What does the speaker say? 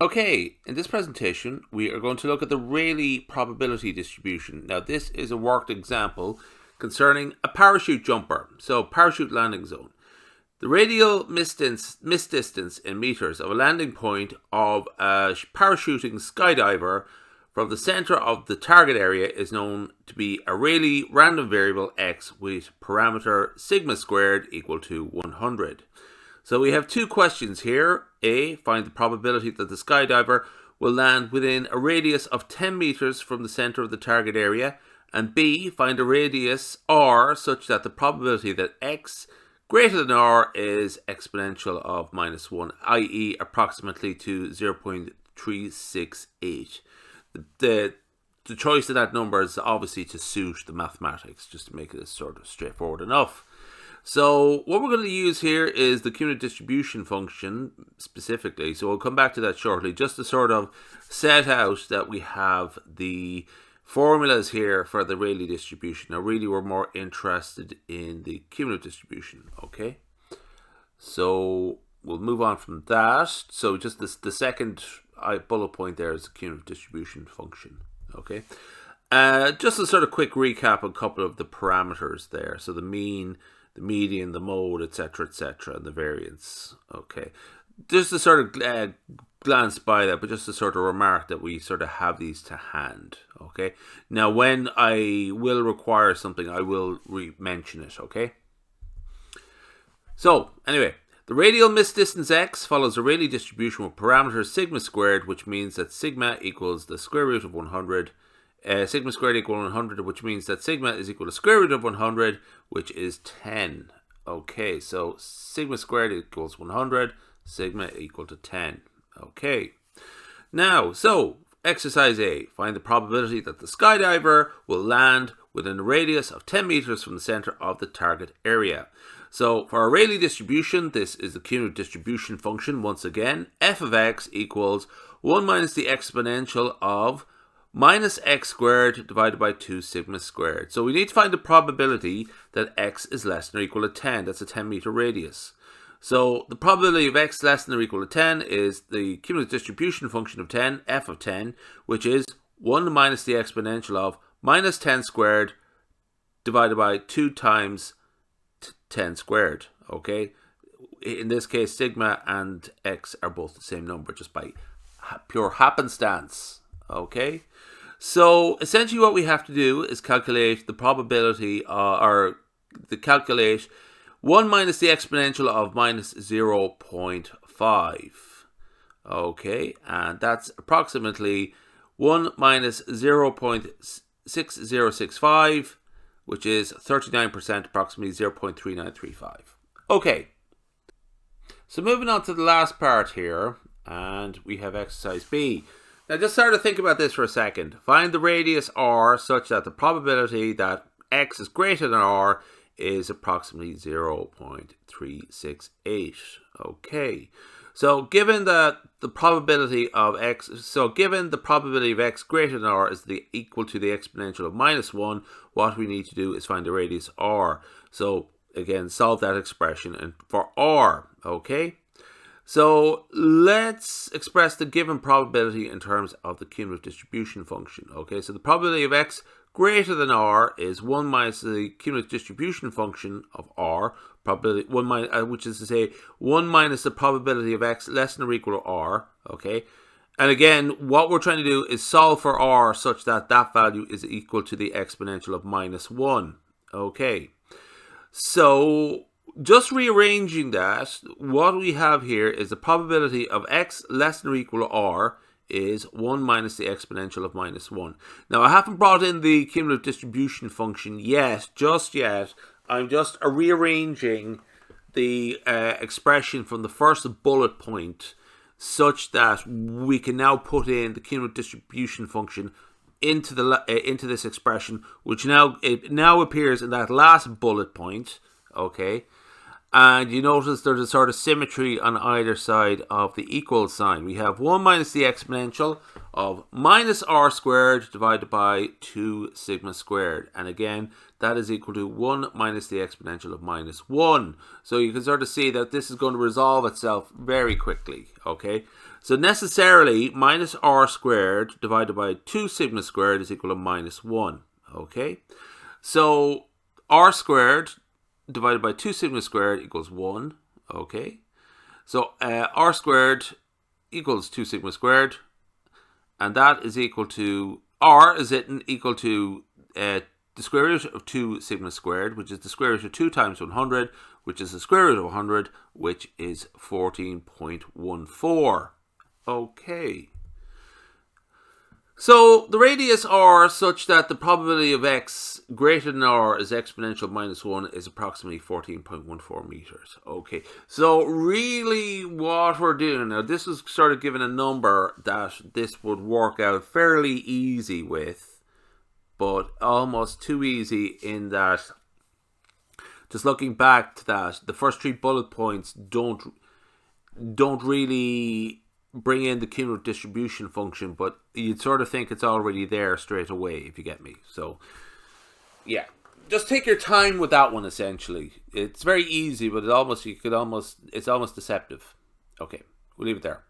Okay, in this presentation, we are going to look at the Rayleigh probability distribution. Now, this is a worked example concerning a parachute jumper, so parachute landing zone. The radial miss distance in meters of a landing point of a parachuting skydiver from the center of the target area is known to be a Rayleigh random variable x with parameter sigma squared equal to 100. So we have two questions here. A, find the probability that the skydiver will land within a radius of 10 meters from the center of the target area. And B, find a radius r such that the probability that x greater than r is exponential of -1, i.e. approximately to 0.368. The choice of that number is obviously to suit the mathematics, just to make it sort of straightforward enough. So what we're going to use here is the cumulative distribution function specifically. So we'll come back to that shortly, just to sort of set out that we have the formulas here for the Rayleigh distribution. Now really we're more interested in the cumulative distribution, okay? So we'll move on from that. So just the second bullet point there is the cumulative distribution function, okay? Just a sort of quick recap on a couple of the parameters there. So the mean, the median, the mode, etc., and the variance. Okay, just to sort of glance by that, but just to sort of remark that we sort of have these to hand. Okay, now when I will require something, I will mention it. Okay, so anyway, the radial miss distance x follows a Rayleigh distribution with parameter sigma squared, which means that sigma equals the square root of 100. Sigma squared equal 100, which means that sigma is equal to square root of 100, which is 10. Okay, so sigma squared equals 100, sigma equal to 10. Okay, now, so exercise A, find the probability that the skydiver will land within a radius of 10 meters from the center of the target area. So for our Rayleigh distribution, this is the cumulative distribution function once again. F of x equals 1 minus the exponential of minus x squared divided by 2 sigma squared. So we need to find the probability that x is less than or equal to 10. That's a 10 meter radius. So the probability of x less than or equal to 10 is the cumulative distribution function of 10, f of 10, which is 1 minus the exponential of minus 10 squared divided by 2 times 10 squared. Okay, in this case, sigma and x are both the same number just by pure happenstance. Okay, so essentially what we have to do is calculate the probability calculate 1 minus the exponential of minus 0.5. Okay, and that's approximately 1 minus 0.6065, which is 39%, approximately 0.3935. Okay, so moving on to the last part here, and we have exercise B. Now just start to think about this for a second. Find the radius r such that the probability that x is greater than r is approximately 0.368. Okay, so given that the probability of x, given the probability of x greater than r is equal to the exponential of -1, what we need to do is find the radius r. So again, solve that expression and for r. Okay. So let's express the given probability in terms of the cumulative distribution function. Okay, so the probability of x greater than r is 1 minus the cumulative distribution function of r, probability which is to say 1 minus the probability of x less than or equal to r. Okay, and again, what we're trying to do is solve for r such that that value is equal to the exponential of -1. Okay, so just rearranging that, what we have here is the probability of x less than or equal to r is 1 minus the exponential of -1. Now, I haven't brought in the cumulative distribution function just yet. I'm just rearranging the expression from the first bullet point such that we can now put in the cumulative distribution function into this expression, which now appears in that last bullet point. Okay, and you notice there's a sort of symmetry on either side of the equal sign. We have 1 minus the exponential of minus r squared divided by 2 sigma squared. And again, that is equal to 1 minus the exponential of minus 1. So you can sort of see that this is going to resolve itself very quickly, okay? So necessarily, minus r squared divided by 2 sigma squared is equal to minus 1, okay? So r squared divided by 2 sigma squared equals 1, okay? So r squared equals 2 sigma squared, and that is equal to, r is equal to the square root of 2 sigma squared, which is the square root of 2 times 100, which is the square root of 100, which is 14.14. Okay. So the radius r such that the probability of x greater than r is exponential minus 1 is approximately 14.14 meters. Okay, so really what we're doing now, this is sort of given a number that this would work out fairly easy with, but almost too easy in that, just looking back to that, the first 3 bullet points don't really bring in the cumulative distribution function, but you'd sort of think it's already there straight away, if you get me. So yeah, just take your time with that one. Essentially, it's very easy, but it's almost deceptive. Okay, we'll leave it there.